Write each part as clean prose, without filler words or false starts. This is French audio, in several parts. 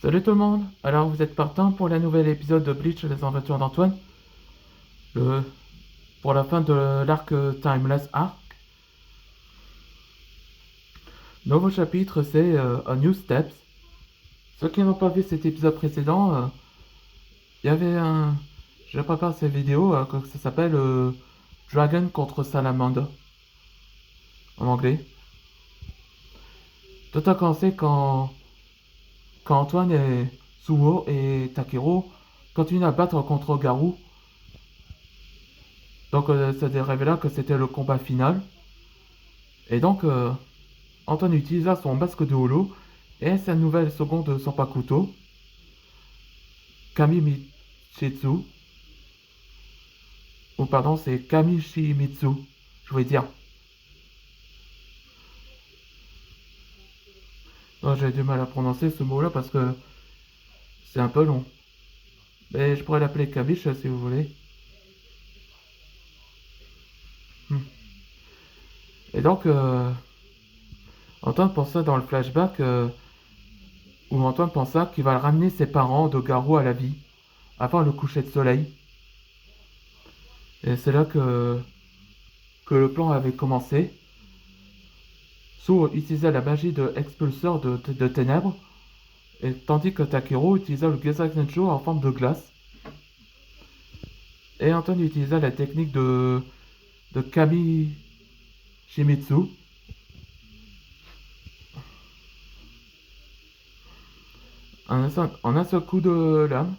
Salut tout le monde, alors vous êtes partant pour le nouvel épisode de Bleach les aventures d'Antoine le... pour la fin de l'arc Timeless Arc. Nouveau chapitre, c'est A New Steps. Ceux qui n'ont pas vu cet épisode précédent, il y avait un... Je prépare ces vidéos, que ça s'appelle Dragon contre Salamander en anglais. Tout a commencé quand Antoine et Suo et Takero continuent à battre contre Garou. Donc ça s'est révélé que c'était le combat final. Et donc Antoine utilisa son masque de holo et sa nouvelle seconde Sanpakuto, Kami Michitsu. Ou pardon, c'est Kamishimitsu, je voulais dire. J'ai du mal à prononcer ce mot-là parce que c'est un peu long. Mais je pourrais l'appeler Kamish si vous voulez. Et donc, Antoine pensa dans le flashback où Antoine pensa qu'il va ramener ses parents de Garou à la vie avant le coucher de soleil. Et c'est là que le plan avait commencé. Su utilisa la magie de expulseur de ténèbres, et tandis que Takero utilisa le Gezakencho en forme de glace. Et Antoine utilisa la technique de Kami Shimitsu. En un seul coup de lame.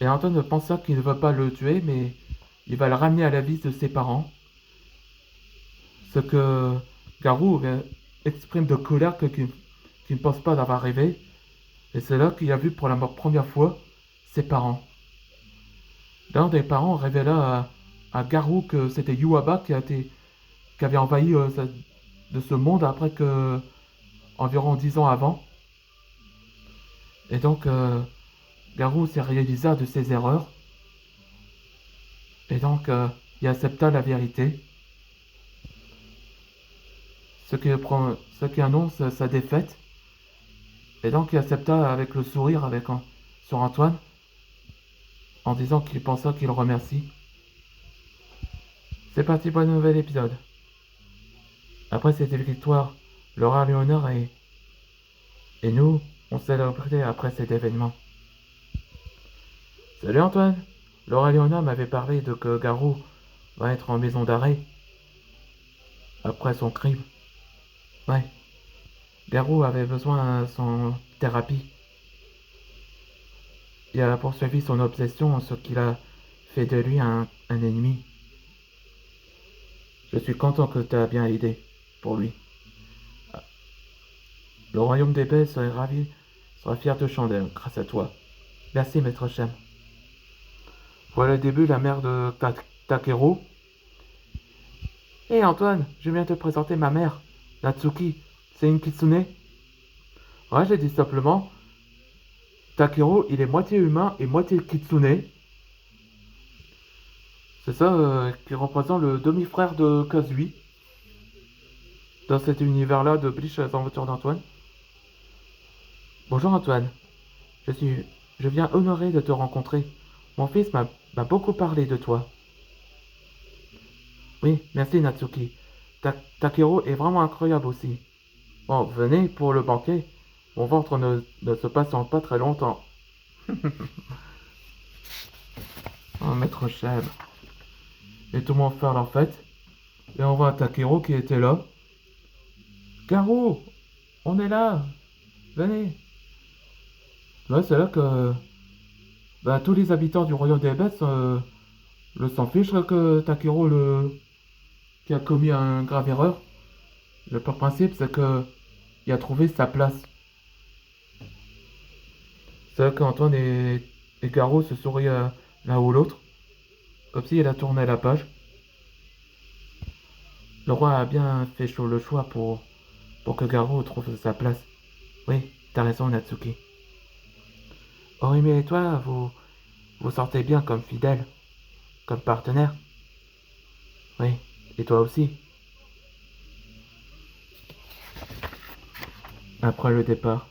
Et Antoine pensa qu'il ne va pas le tuer, mais il va le ramener à la vie de ses parents. Ce que Garou exprime de colère qu'il ne pense pas d'avoir rêvé. Et c'est là qu'il a vu pour la première fois ses parents. L'un des parents révéla à Garou que c'était Yuaba qui avait envahi de ce monde après que environ 10 ans avant. Et donc Garou s'est réalisa de ses erreurs. Et donc il accepta la vérité. Ce qui annonce sa défaite. Et donc il accepta avec le sourire sur Antoine en disant qu'il pensa qu'il remercie. C'est parti pour un nouvel épisode. Après cette victoire, Laura Léonard et nous, on célébrait après cet événement. Salut Antoine, Laura Léonard m'avait parlé de que Garou va être en maison d'arrêt après son crime. Ouais, Garou avait besoin de son thérapie. Il a poursuivi son obsession, ce qui a fait de lui un ennemi. Je suis content que tu as bien aidé pour lui. Le royaume des bêtes serait ravi, sera fier de Chandelle grâce à toi. Merci, maître Shem. Voilà le début, la mère de Takero. Hé Antoine, je viens te présenter ma mère, Natsuki. C'est une kitsune. Ouais, j'ai dit simplement. Takero, il est moitié humain et moitié kitsune. C'est ça qui représente le demi-frère de Kazui. Dans cet univers-là de Bleach, les aventures d'Antoine. Bonjour Antoine. Je viens honoré de te rencontrer. Mon fils m'a beaucoup parlé de toi. Oui, merci Natsuki. Takero est vraiment incroyable aussi. Bon, venez pour le banquet. Mon ventre ne se passe en pas très longtemps. Oh, maître Cheb. Et tout le monde fait leur fête. Et on voit Takero qui était là. Garou, on est là. Venez. Ouais, c'est là que tous les habitants du royaume des bêtes s'en fichent que Takero qui a commis une grave erreur. Le pur principe, c'est que il a trouvé sa place. C'est là qu'Antoine et Garou se sourient l'un ou l'autre, comme s'il a tourné la page. Le roi a bien fait le choix pour que Garou trouve sa place. Oui, t'as raison, Natsuki. Orime et toi, vous sortez bien comme fidèle, comme partenaire. Oui, et toi aussi. Après le départ,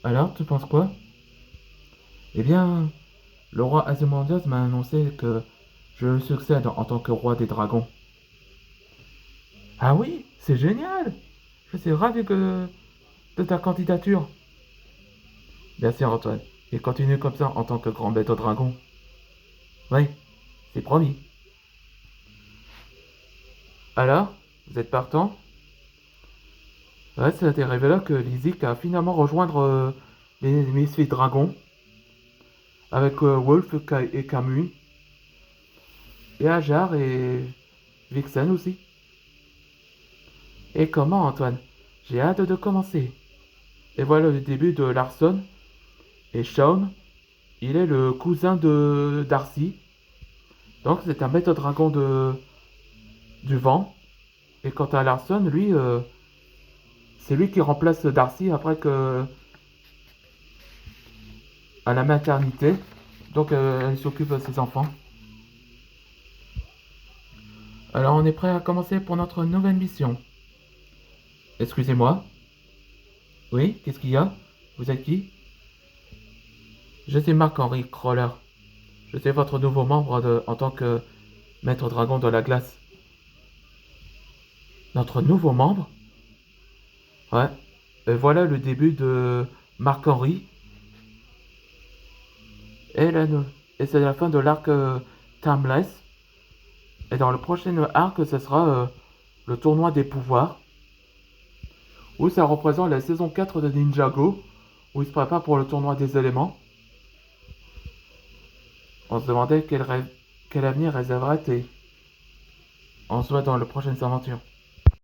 Alors, tu penses quoi? Eh bien, le roi Ozymandias m'a annoncé que je le succède en tant que roi des dragons. Ah oui, c'est génial! Je suis ravi de ta candidature. Bien sûr, Antoine. Et continue comme ça en tant que grand bête au dragon. Oui, c'est promis. Alors, vous êtes partant? Ouais, c'est révélé que Lizik a finalement rejoindre les Misfits Dragons avec Wolf et Camus et Ajar et Vixen aussi. Et comment, Antoine? J'ai hâte de commencer. Et voilà le début de Larson. Et Shaun, il est le cousin de Darcy. Donc c'est un maître dragon du vent. Et quant à Larson, lui, c'est lui qui remplace Darcy après que à la maternité. Donc elle s'occupe de ses enfants. Alors on est prêt à commencer pour notre nouvelle mission. Excusez-moi. Oui, qu'est-ce qu'il y a? Vous êtes qui? Je suis Marc-Henri Crawler. Je suis votre nouveau membre en tant que maître dragon de la glace. Notre nouveau membre? Ouais. Et voilà le début de Marc-Henri. Et, et c'est la fin de l'arc Timeless. Et dans le prochain arc, ce sera le tournoi des pouvoirs. Où ça représente la saison 4 de Ninjago. Où il se prépare pour le tournoi des éléments. On se demandait quel avenir réserverait et on se voit dans le prochaines aventures.